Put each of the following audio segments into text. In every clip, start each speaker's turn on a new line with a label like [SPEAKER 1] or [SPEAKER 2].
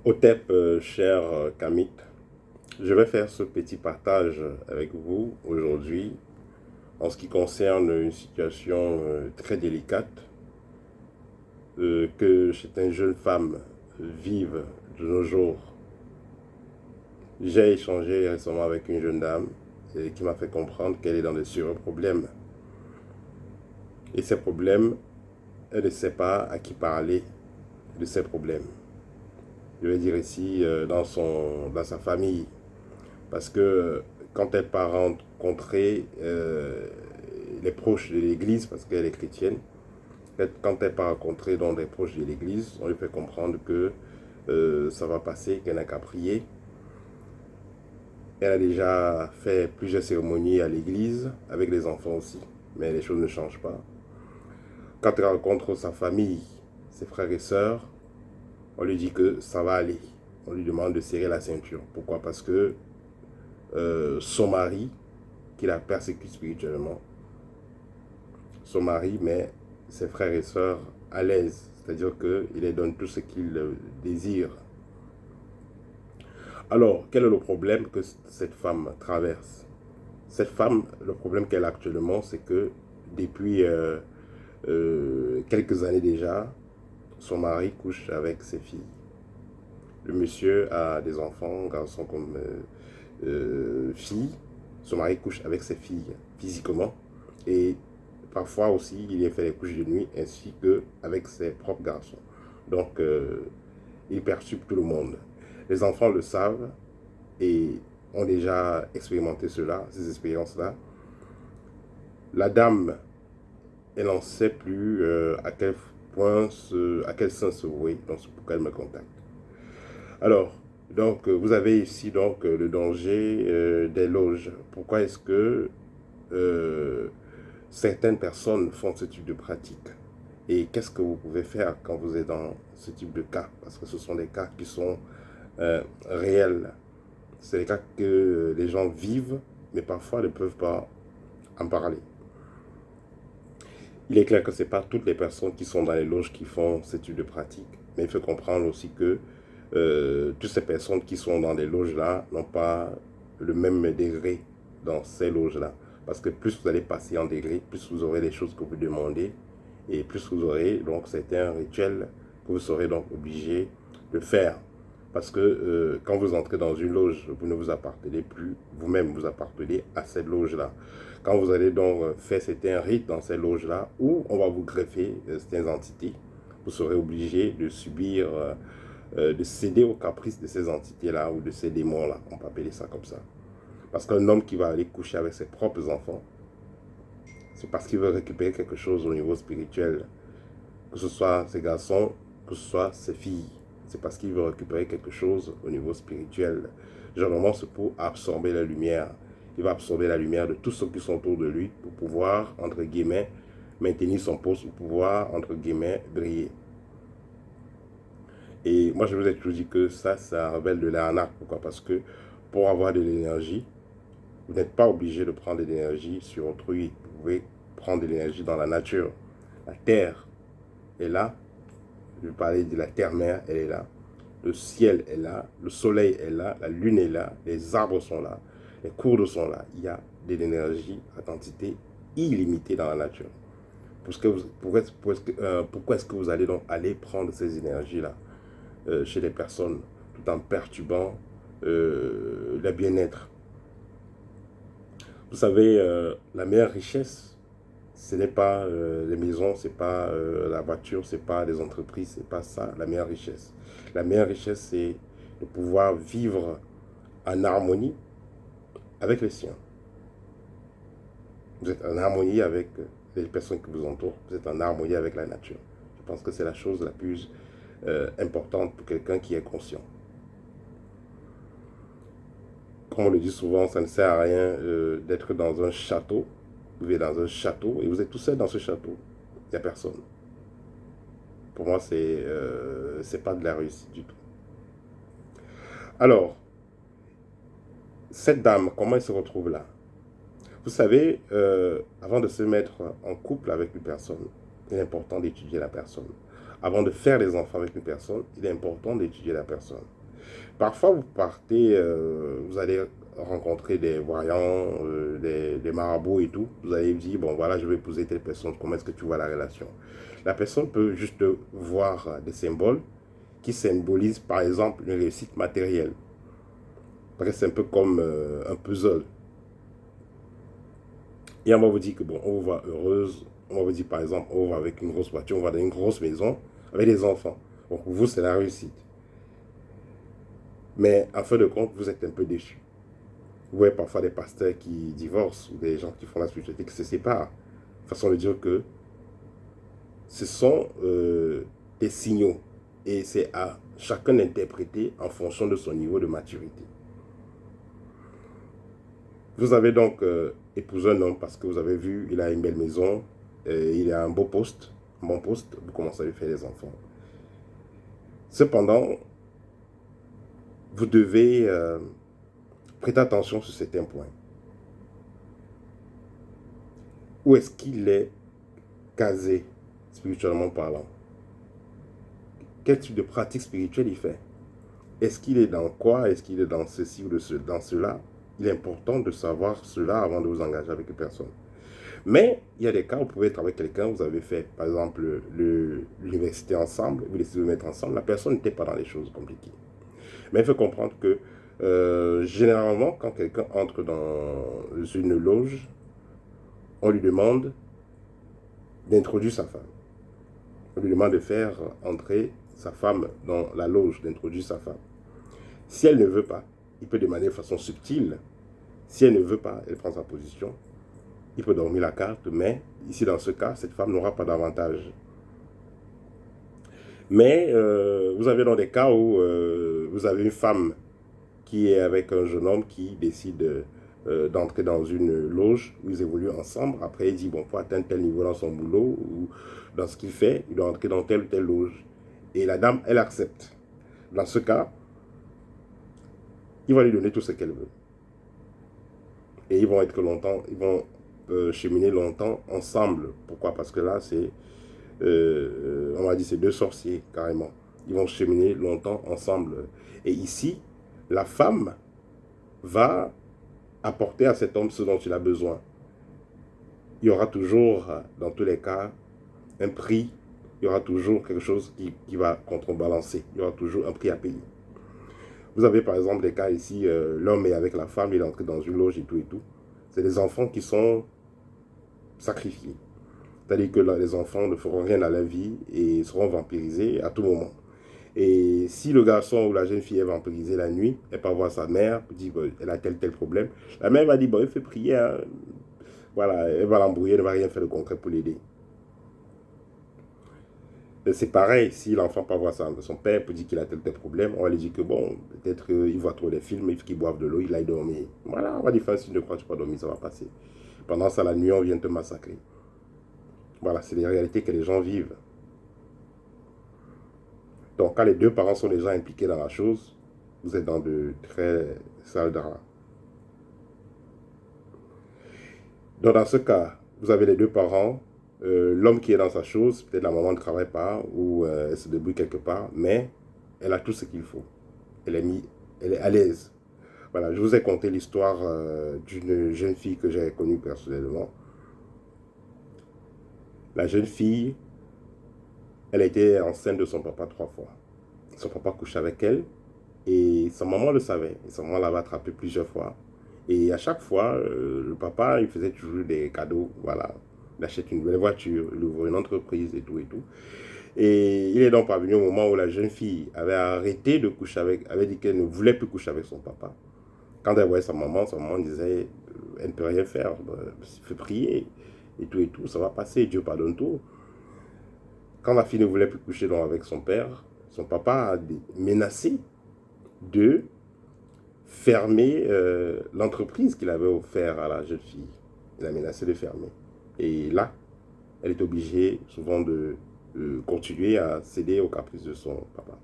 [SPEAKER 1] Otep, cher Kamit, je vais faire ce petit partage avec vous aujourd'hui en ce qui concerne une situation très délicate que certaines jeunes femmes vivent de nos jours. J'ai échangé récemment avec une jeune dame qui m'a fait comprendre qu'elle est dans de sérieux problèmes. Et ces problèmes, elle ne sait pas à qui parler de ces problèmes. Je vais dire ici dans sa famille. Parce que quand elle part rencontrer les proches de l'église, parce qu'elle est chrétienne, quand elle part rencontrer donc des proches de l'église, on lui fait comprendre que ça va passer, qu'elle n'a qu'à prier. Elle a déjà fait plusieurs cérémonies à l'église, avec les enfants aussi, mais les choses ne changent pas. Quand elle rencontre sa famille, ses frères et sœurs, on lui dit que ça va aller. On lui demande de serrer la ceinture. Pourquoi? Parce que son mari, qui la persécute spirituellement, son mari met ses frères et sœurs à l'aise, c'est-à-dire qu'il leur donne tout ce qu'ils désirent. Alors, quel est le problème que cette femme traverse? Cette femme, le problème qu'elle a actuellement, c'est que depuis quelques années déjà, son mari couche avec ses filles. Le monsieur a des enfants, garçons comme filles. Son mari couche avec ses filles physiquement et parfois aussi il y fait les couches de nuit ainsi qu'avec ses propres garçons. Donc il perturbe tout le monde. Les enfants le savent et ont déjà expérimenté cela, ces expériences-là. La dame, elle n'en sait plus à quel point, à quel sens se vouer, donc c'est pourquoi elle me contacte. Alors, donc, vous avez ici donc le danger des loges. Pourquoi est-ce que euh, certaines personnes font ce type de pratique? Et qu'est-ce que vous pouvez faire quand vous êtes dans ce type de cas? Parce que ce sont des cas qui sont réels. C'est des cas que les gens vivent, mais parfois ne peuvent pas en parler. Il est clair que ce n'est pas toutes les personnes qui sont dans les loges qui font ce type de pratique. Mais il faut comprendre aussi que toutes ces personnes qui sont dans les loges-là n'ont pas le même degré dans ces loges-là. Parce que plus vous allez passer en degré, plus vous aurez les choses que vous demandez et plus vous aurez donc certains rituels que vous serez donc obligé de faire. Parce que quand vous entrez dans une loge, vous ne vous appartenez plus, vous-même vous appartenez à cette loge-là. Quand vous allez donc faire certains rites dans cette loge-là, où on va vous greffer certaines entités, vous serez obligé de subir de céder aux caprices de ces entités-là ou de ces démons-là, on peut appeler ça comme ça. Parce qu'un homme qui va aller coucher avec ses propres enfants, c'est parce qu'il veut récupérer quelque chose au niveau spirituel, que ce soit ses garçons, que ce soit ses filles. C'est parce qu'il veut récupérer quelque chose au niveau spirituel. Généralement, c'est pour absorber la lumière. Il va absorber la lumière de tous ceux qui sont autour de lui pour pouvoir, entre guillemets, maintenir son poste, pour pouvoir, entre guillemets, briller. Et moi, je vous ai toujours dit que ça révèle de l'arnaque. Pourquoi? Parce que pour avoir de l'énergie, vous n'êtes pas obligé de prendre de l'énergie sur autrui. Vous pouvez prendre de l'énergie dans la nature. La terre est là. Je vais parler de la terre-mère, elle est là. Le ciel est là. Le soleil est là. La lune est là. Les arbres sont là. Les cours d'eau sont là. Il y a de l'énergie à quantité illimitée dans la nature. Pourquoi est-ce que vous allez donc aller prendre ces énergies-là chez les personnes tout en perturbant le bien-être? Vous savez, la meilleure richesse, ce n'est pas les maisons, ce n'est pas la voiture, ce n'est pas les entreprises, ce n'est pas ça la meilleure richesse. La meilleure richesse, c'est de pouvoir vivre en harmonie avec les siens. Vous êtes en harmonie avec les personnes qui vous entourent, vous êtes en harmonie avec la nature. Je pense que c'est la chose la plus importante pour quelqu'un qui est conscient. Comme on le dit souvent, ça ne sert à rien d'être dans un château. Vous vivez dans un château et vous êtes tout seul dans ce château. Il n'y a personne. Pour moi, c'est pas de la réussite du tout. Alors, cette dame, comment elle se retrouve là? Vous savez, avant de se mettre en couple avec une personne, il est important d'étudier la personne. avant de faire des enfants avec une personne, il est important d'étudier la personne. Parfois, vous partez, vous allez rencontrer des voyants, des marabouts et tout. Vous allez dire, bon voilà, je vais épouser telle personne, comment est-ce que tu vois la relation? La personne peut juste voir des symboles qui symbolisent par exemple une réussite matérielle. Parce que c'est un peu comme un puzzle. Et on va vous dire que bon, on vous voit heureuse, on va vous dire par exemple, on va avec une grosse voiture, on va dans une grosse maison avec des enfants. Donc pour vous, c'est la réussite. Mais en fin de compte, vous êtes un peu déçu. Vous voyez parfois des pasteurs qui divorcent ou des gens qui font la spiritualité qui se séparent. Façon de dire que ce sont des signaux et c'est à chacun d'interpréter en fonction de son niveau de maturité. Vous avez donc épousé un homme parce que vous avez vu, il a une belle maison, il a un beau poste, un bon poste, vous commencez à lui faire des enfants. Cependant, vous devez prêter attention sur certains points. Où est-ce qu'il est casé, spirituellement parlant? Quel type de pratique spirituelle il fait? Est-ce qu'il est dans quoi? Est-ce qu'il est dans ceci ou dans cela? Il est important de savoir cela avant de vous engager avec une personne. Mais il y a des cas où vous pouvez être avec quelqu'un, vous avez fait par exemple l'université ensemble, vous décidez de vous mettre ensemble, la personne n'était pas dans les choses compliquées. Mais il faut comprendre que généralement, quand quelqu'un entre dans une loge, on lui demande d'introduire sa femme. On lui demande de faire entrer sa femme dans la loge, d'introduire sa femme. Si elle ne veut pas, il peut demander de façon subtile. Si elle ne veut pas, elle prend sa position. Il peut dormir la carte, mais ici dans ce cas, cette femme n'aura pas d'avantage. Mais vous avez dans des cas où vous avez une femme qui est avec un jeune homme qui décide d'entrer dans une loge où ils évoluent ensemble. Après, il dit, bon, pour atteindre tel niveau dans son boulot ou dans ce qu'il fait, il doit entrer dans telle ou telle loge. Et la dame, elle accepte. Dans ce cas, il va lui donner tout ce qu'elle veut. Et ils vont être longtemps, ils vont cheminer longtemps ensemble. Pourquoi? Parce que là, c'est, on va dire, c'est deux sorciers, carrément. Ils vont cheminer longtemps ensemble. Et ici, la femme va apporter à cet homme ce dont il a besoin. Il y aura toujours, dans tous les cas, un prix. Il y aura toujours quelque chose qui va contrebalancer. Il y aura toujours un prix à payer. Vous avez par exemple des cas ici, l'homme est avec la femme, il est entré dans une loge et tout et tout. C'est des enfants qui sont sacrifiés. C'est-à-dire que les enfants ne feront rien à la vie et seront vampirisés à tout moment. Et si le garçon ou la jeune fille est vampirisée la nuit, elle peut voir sa mère, dit qu'elle a tel tel problème. La mère va dire, bon, il fait prier, hein. Voilà, elle va l'embrouiller, elle ne va rien faire de concret pour l'aider. C'est pareil, si l'enfant peut voir son père, peut dire qu'il a tel tel problème, on va lui dire que bon, peut-être qu'il voit trop des films, il faut qu'il boive de l'eau, il aille dormir. Voilà, on va lui faire un signe de croix, tu peux dormir, ça va passer. Pendant ça, la nuit, on vient te massacrer. Voilà, c'est les réalités que les gens vivent. Donc, quand les deux parents sont déjà impliqués dans la chose, vous êtes dans de très sales draps. Donc, dans ce cas, vous avez les deux parents, l'homme qui est dans sa chose, peut-être la maman ne travaille pas ou elle se débrouille quelque part, mais elle a tout ce qu'il faut. Elle est à l'aise. Voilà, je vous ai conté l'histoire d'une jeune fille que j'ai connue personnellement. La jeune fille, elle a été enceinte de son papa 3 fois. Son papa couchait avec elle et sa maman le savait. Et sa maman l'avait attrapé plusieurs fois. Et à chaque fois, le papa, il faisait toujours des cadeaux. Voilà, il achète une nouvelle voiture, il ouvre une entreprise et tout et tout. Et il est donc parvenu au moment où la jeune fille avait arrêté de coucher avec, avait dit qu'elle ne voulait plus coucher avec son papa. Quand elle voyait sa maman disait, elle ne peut rien faire, il faut prier et tout, ça va passer, Dieu pardonne tout. Quand la fille ne voulait plus coucher donc avec son père, son papa a menacé de fermer l'entreprise qu'il avait offert à la jeune fille. Il a menacé de fermer. Et là, elle est obligée souvent de continuer à céder aux caprices de son papa.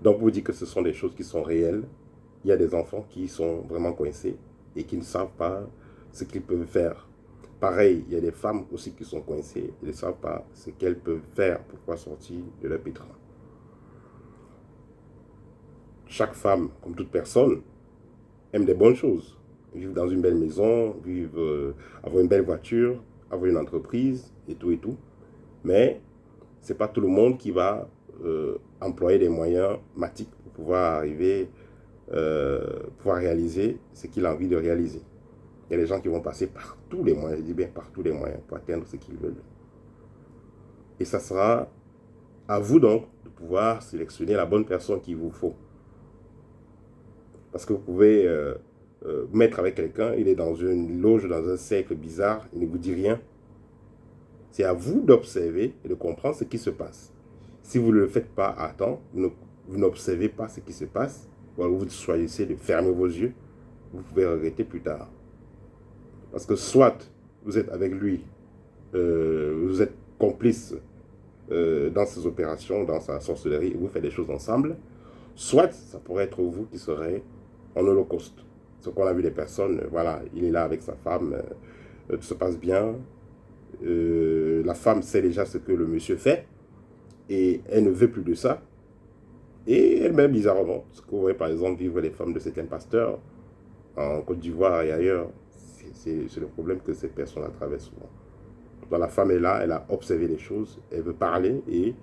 [SPEAKER 1] Donc, vous dites que ce sont des choses qui sont réelles. Il y a des enfants qui sont vraiment coincés et qui ne savent pas ce qu'ils peuvent faire. Pareil, il y a des femmes aussi qui sont coincées, elles ne savent pas ce qu'elles peuvent faire pour pouvoir sortir de leur pétrin. Chaque femme, comme toute personne, aime des bonnes choses. Vivre dans une belle maison, avoir une belle voiture, avoir une entreprise et tout et tout. Mais ce n'est pas tout le monde qui va employer des moyens matiques pour pouvoir arriver, pouvoir réaliser ce qu'il a envie de réaliser. Il y a des gens qui vont passer par tous les moyens, je dis bien par tous les moyens, pour atteindre ce qu'ils veulent. Et ça sera à vous donc de pouvoir sélectionner la bonne personne qu'il vous faut. Parce que vous pouvez vous mettre avec quelqu'un, il est dans une loge, dans un cercle bizarre, il ne vous dit rien. C'est à vous d'observer et de comprendre ce qui se passe. Si vous ne le faites pas à temps, vous n'observez pas ce qui se passe, ou alors vous choisissez de fermer vos yeux, vous pouvez regretter plus tard. Parce que soit vous êtes avec lui, vous êtes complice dans ses opérations, dans sa sorcellerie, et vous faites des choses ensemble, soit ça pourrait être vous qui serez en holocauste. Ce qu'on a vu des personnes, voilà, il est là avec sa femme, tout se passe bien, la femme sait déjà ce que le monsieur fait, et elle ne veut plus de ça, et elle-même, bizarrement, ce qu'on voit par exemple vivre les femmes de certains pasteurs, en Côte d'Ivoire et ailleurs, c'est le problème que ces personnes traversent souvent. Donc la femme est là, elle a observé les choses, elle veut parler et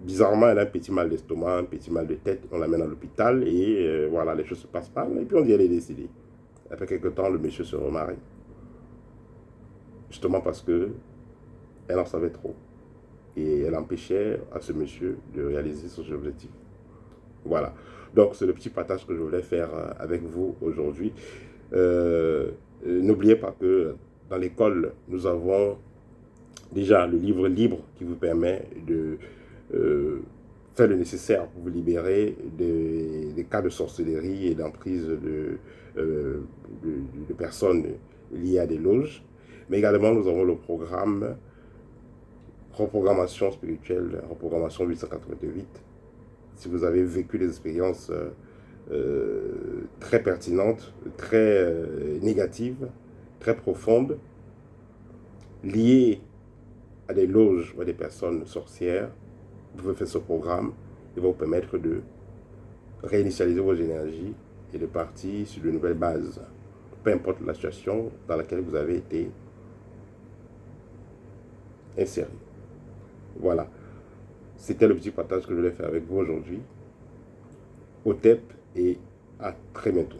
[SPEAKER 1] bizarrement elle a un petit mal d'estomac, un petit mal de tête, on l'amène à l'hôpital et voilà, les choses se passent pas et puis on dit elle est décédée. Après quelques temps, le monsieur se remarie. Justement parce que elle en savait trop et elle empêchait à ce monsieur de réaliser son objectif. Voilà, donc c'est le petit partage que je voulais faire avec vous aujourd'hui. N'oubliez pas que dans l'école, nous avons déjà le livre libre qui vous permet de faire le nécessaire pour vous libérer des cas de sorcellerie et d'emprise de personnes liées à des loges. Mais également, nous avons le programme Reprogrammation spirituelle, Reprogrammation 888. Si vous avez vécu des expériences très pertinentes, très négatives, très profondes, liées à des loges ou à des personnes sorcières, vous pouvez faire ce programme. Il va vous permettre de réinitialiser vos énergies et de partir sur de nouvelles bases. Peu importe la situation dans laquelle vous avez été inséré. Voilà. C'était le petit partage que je voulais faire avec vous aujourd'hui. Au TEP et à très bientôt.